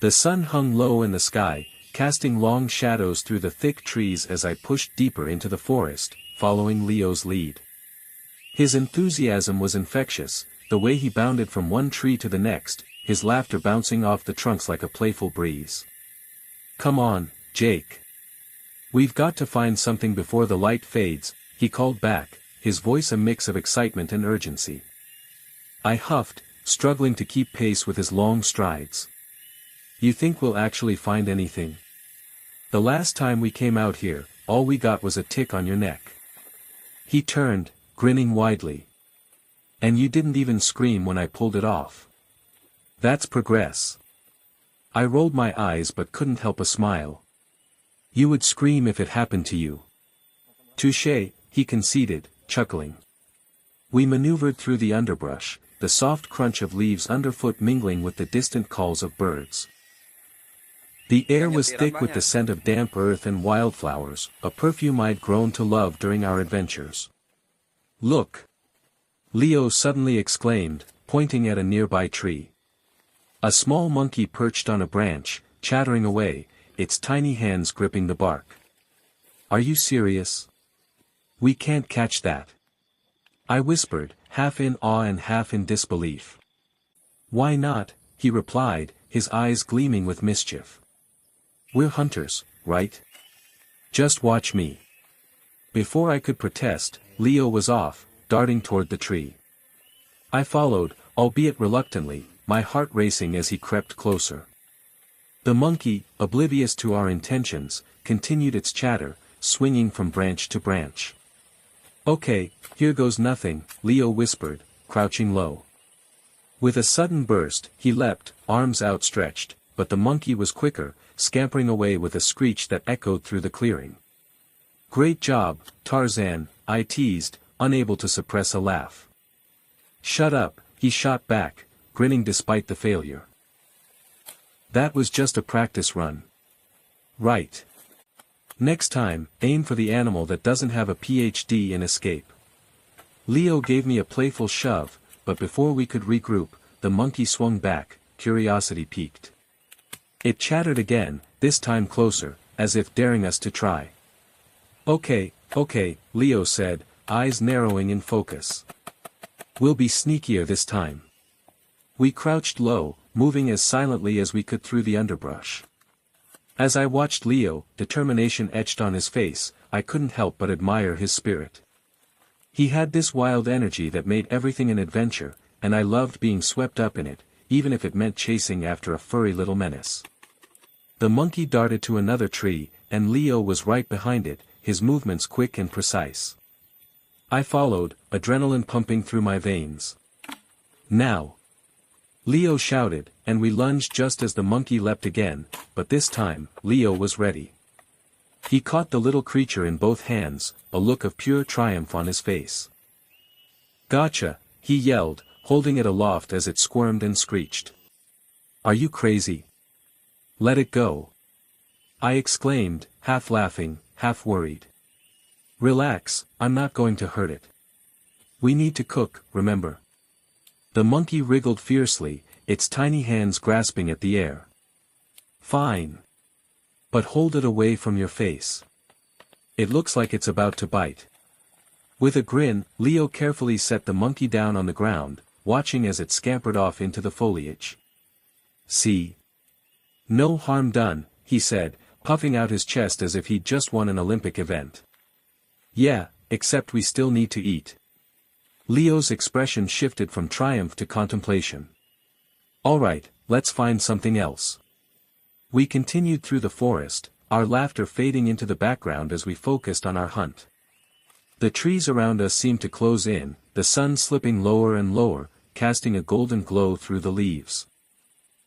The sun hung low in the sky, casting long shadows through the thick trees as I pushed deeper into the forest, following Leo's lead. His enthusiasm was infectious, the way he bounded from one tree to the next, his laughter bouncing off the trunks like a playful breeze. "Come on, Jake. We've got to find something before the light fades," he called back, his voice a mix of excitement and urgency. I huffed, struggling to keep pace with his long strides. "You think we'll actually find anything? The last time we came out here, all we got was a tick on your neck." He turned, grinning widely. "And you didn't even scream when I pulled it off. That's progress." I rolled my eyes but couldn't help a smile. "You would scream if it happened to you." "Touché," he conceded, chuckling. We maneuvered through the underbrush, the soft crunch of leaves underfoot mingling with the distant calls of birds. The air was thick with the scent of damp earth and wildflowers, a perfume I'd grown to love during our adventures. "Look!" Leo suddenly exclaimed, pointing at a nearby tree. A small monkey perched on a branch, chattering away, its tiny hands gripping the bark. "Are you serious? We can't catch that," I whispered, half in awe and half in disbelief. "Why not?" he replied, his eyes gleaming with mischief. "We're hunters, right? Just watch me." Before I could protest, Leo was off, darting toward the tree. I followed, albeit reluctantly, my heart racing as he crept closer. The monkey, oblivious to our intentions, continued its chatter, swinging from branch to branch. "Okay, here goes nothing," Leo whispered, crouching low. With a sudden burst, he leapt, arms outstretched, but the monkey was quicker, scampering away with a screech that echoed through the clearing. "Great job, Tarzan," I teased, unable to suppress a laugh. "Shut up," he shot back, grinning despite the failure. "That was just a practice run. Right. Next time, aim for the animal that doesn't have a PhD in escape." Leo gave me a playful shove, but before we could regroup, the monkey swung back, curiosity piqued. It chattered again, this time closer, as if daring us to try. Okay, Leo said, eyes narrowing in focus. "We'll be sneakier this time." We crouched low, moving as silently as we could through the underbrush. As I watched Leo, determination etched on his face, I couldn't help but admire his spirit. He had this wild energy that made everything an adventure, and I loved being swept up in it, even if it meant chasing after a furry little menace. The monkey darted to another tree, and Leo was right behind it, his movements quick and precise. I followed, adrenaline pumping through my veins. "Now!" Leo shouted, and we lunged just as the monkey leapt again, but this time, Leo was ready. He caught the little creature in both hands, a look of pure triumph on his face. "Gotcha," he yelled, holding it aloft as it squirmed and screeched. "Are you crazy? Let it go," I exclaimed, half laughing, half worried. "Relax, I'm not going to hurt it. We need to cook, remember." The monkey wriggled fiercely, its tiny hands grasping at the air. "Fine. But hold it away from your face. It looks like it's about to bite." With a grin, Leo carefully set the monkey down on the ground, watching as it scampered off into the foliage. "See? No harm done," he said, puffing out his chest as if he'd just won an Olympic event. "Yeah, except we still need to eat." Leo's expression shifted from triumph to contemplation. "All right, let's find something else." We continued through the forest, our laughter fading into the background as we focused on our hunt. The trees around us seemed to close in, the sun slipping lower and lower, casting a golden glow through the leaves.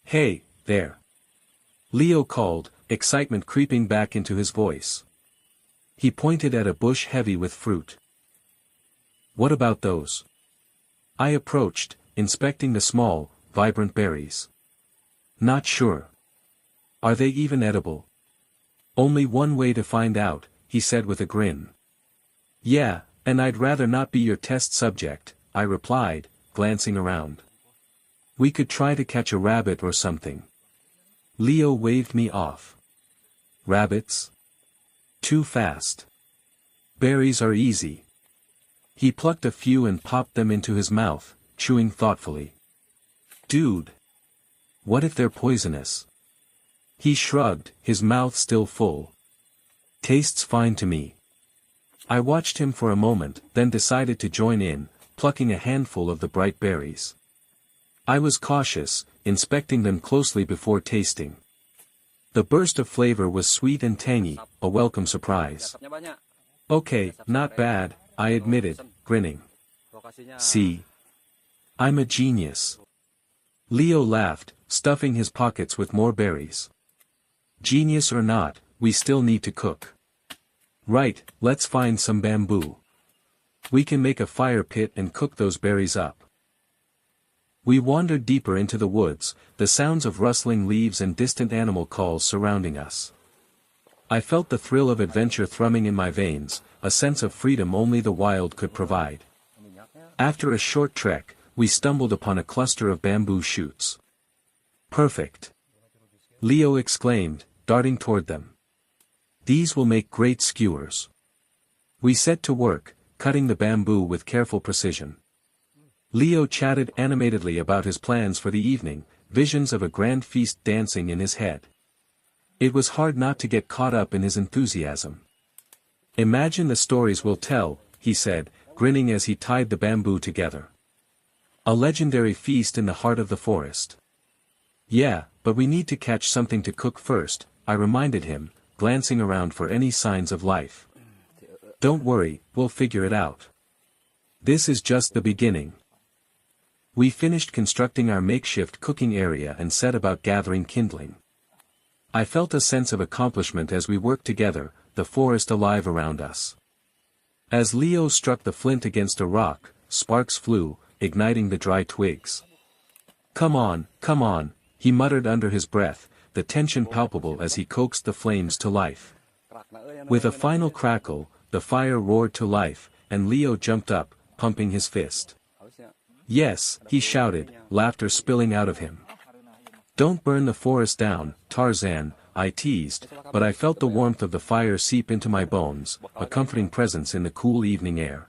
"Hey, there!" Leo called, excitement creeping back into his voice. He pointed at a bush heavy with fruit. "What about those?" I approached, inspecting the small, vibrant berries. "Not sure. Are they even edible?" "Only one way to find out," he said with a grin. "Yeah, and I'd rather not be your test subject," I replied, glancing around. "We could try to catch a rabbit or something." Leo waved me off. Rabbits? Too fast. Berries are easy. He plucked a few and popped them into his mouth, chewing thoughtfully. Dude. What if they're poisonous? He shrugged, his mouth still full. Tastes fine to me. I watched him for a moment, then decided to join in, plucking a handful of the bright berries. I was cautious, inspecting them closely before tasting. The burst of flavor was sweet and tangy, a welcome surprise. Okay, not bad, I admitted, grinning. See? I'm a genius. Leo laughed, stuffing his pockets with more berries. Genius or not, we still need to cook. Right, let's find some bamboo. We can make a fire pit and cook those berries up. We wandered deeper into the woods, the sounds of rustling leaves and distant animal calls surrounding us. I felt the thrill of adventure thrumming in my veins, a sense of freedom only the wild could provide. After a short trek, we stumbled upon a cluster of bamboo shoots. Perfect! Leo exclaimed, darting toward them. These will make great skewers. We set to work, cutting the bamboo with careful precision. Leo chatted animatedly about his plans for the evening, visions of a grand feast dancing in his head. It was hard not to get caught up in his enthusiasm. Imagine the stories we'll tell, he said, grinning as he tied the bamboo together. A legendary feast in the heart of the forest. Yeah, but we need to catch something to cook first, I reminded him, glancing around for any signs of life. Don't worry, we'll figure it out. This is just the beginning. We finished constructing our makeshift cooking area and set about gathering kindling. I felt a sense of accomplishment as we worked together, the forest alive around us. As Leo struck the flint against a rock, sparks flew, igniting the dry twigs. Come on, he muttered under his breath, the tension palpable as he coaxed the flames to life. With a final crackle, the fire roared to life, and Leo jumped up, pumping his fist. Yes, he shouted, laughter spilling out of him. Don't burn the forest down, Tarzan, I teased, but I felt the warmth of the fire seep into my bones, a comforting presence in the cool evening air.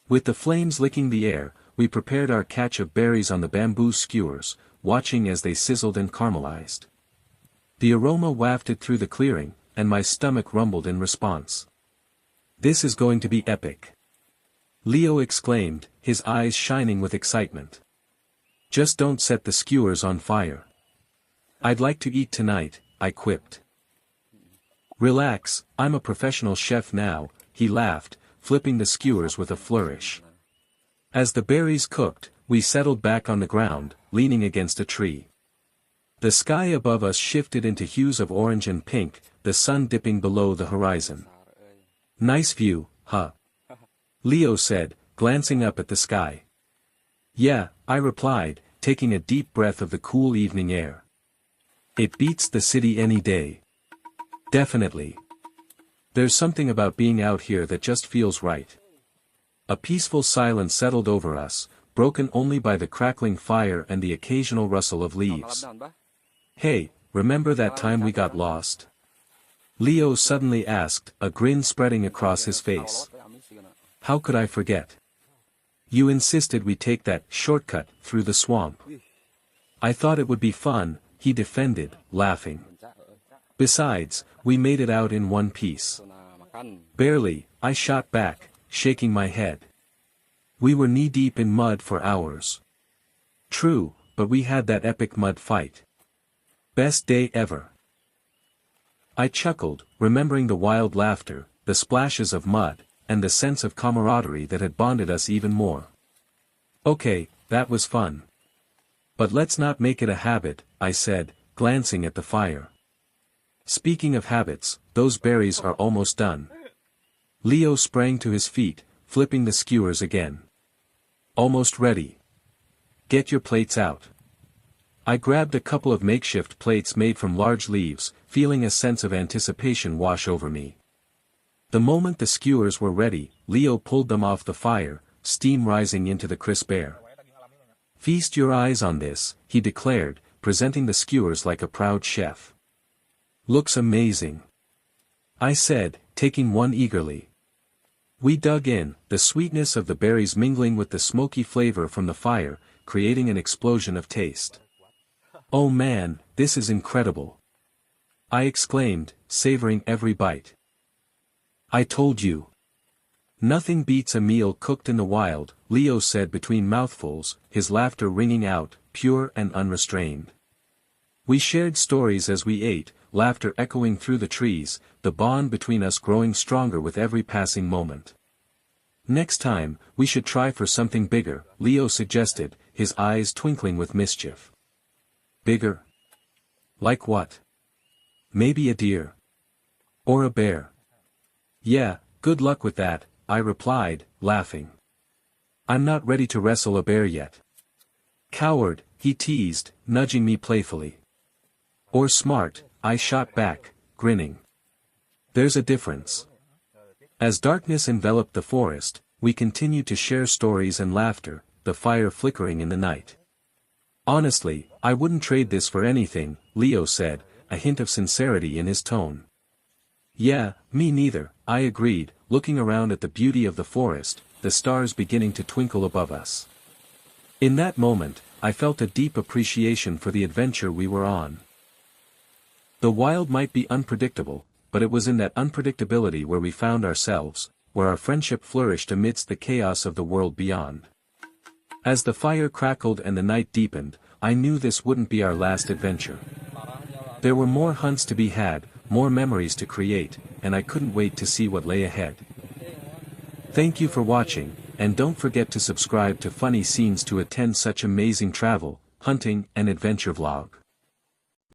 With the flames licking the air, we prepared our catch of berries on the bamboo skewers, watching as they sizzled and caramelized. The aroma wafted through the clearing, and my stomach rumbled in response. This is going to be epic. Leo exclaimed, his eyes shining with excitement. Just don't set the skewers on fire. I'd like to eat tonight, I quipped. Relax, I'm a professional chef now, he laughed, flipping the skewers with a flourish. As the berries cooked, we settled back on the ground, leaning against a tree. The sky above us shifted into hues of orange and pink, the sun dipping below the horizon. Nice view, huh? Leo said, glancing up at the sky. Yeah, I replied, taking a deep breath of the cool evening air. It beats the city any day. Definitely. There's something about being out here that just feels right. A peaceful silence settled over us, broken only by the crackling fire and the occasional rustle of leaves. Hey, remember that time we got lost? Leo suddenly asked, a grin spreading across his face. How could I forget? You insisted we take that shortcut through the swamp. I thought it would be fun, he defended, laughing. Besides, we made it out in one piece. Barely, I shot back, shaking my head. We were knee-deep in mud for hours. True, but we had that epic mud fight. Best day ever. I chuckled, remembering the wild laughter, the splashes of mud, and the sense of camaraderie that had bonded us even more. Okay, that was fun. But let's not make it a habit, I said, glancing at the fire. Speaking of habits, those berries are almost done. Leo sprang to his feet, flipping the skewers again. Almost ready. Get your plates out. I grabbed a couple of makeshift plates made from large leaves, feeling a sense of anticipation wash over me. The moment the skewers were ready, Leo pulled them off the fire, steam rising into the crisp air. Feast your eyes on this, he declared, presenting the skewers like a proud chef. "Looks amazing," I said, taking one eagerly. We dug in, the sweetness of the berries mingling with the smoky flavor from the fire, creating an explosion of taste. "Oh man, this is incredible," I exclaimed, savoring every bite. "I told you. Nothing beats a meal cooked in the wild," Leo said between mouthfuls, his laughter ringing out, pure and unrestrained. We shared stories as we ate, laughter echoing through the trees, the bond between us growing stronger with every passing moment. "Next time, we should try for something bigger," Leo suggested, his eyes twinkling with mischief. "Bigger? Like what? Maybe a deer? Or a bear?" "Yeah, good luck with that," I replied, laughing. "I'm not ready to wrestle a bear yet." "Coward," he teased, nudging me playfully. "Or smart," I shot back, grinning. "There's a difference." As darkness enveloped the forest, we continued to share stories and laughter, the fire flickering in the night. "Honestly, I wouldn't trade this for anything," Leo said, a hint of sincerity in his tone. "Yeah, me neither," I agreed, looking around at the beauty of the forest, the stars beginning to twinkle above us. In that moment, I felt a deep appreciation for the adventure we were on. The wild might be unpredictable, but it was in that unpredictability where we found ourselves, where our friendship flourished amidst the chaos of the world beyond. As the fire crackled and the night deepened, I knew this wouldn't be our last adventure. There were more hunts to be had, more memories to create, and I couldn't wait to see what lay ahead. Thank you for watching, and don't forget to subscribe to Funny Scenes to attend such amazing travel, hunting, and adventure vlog.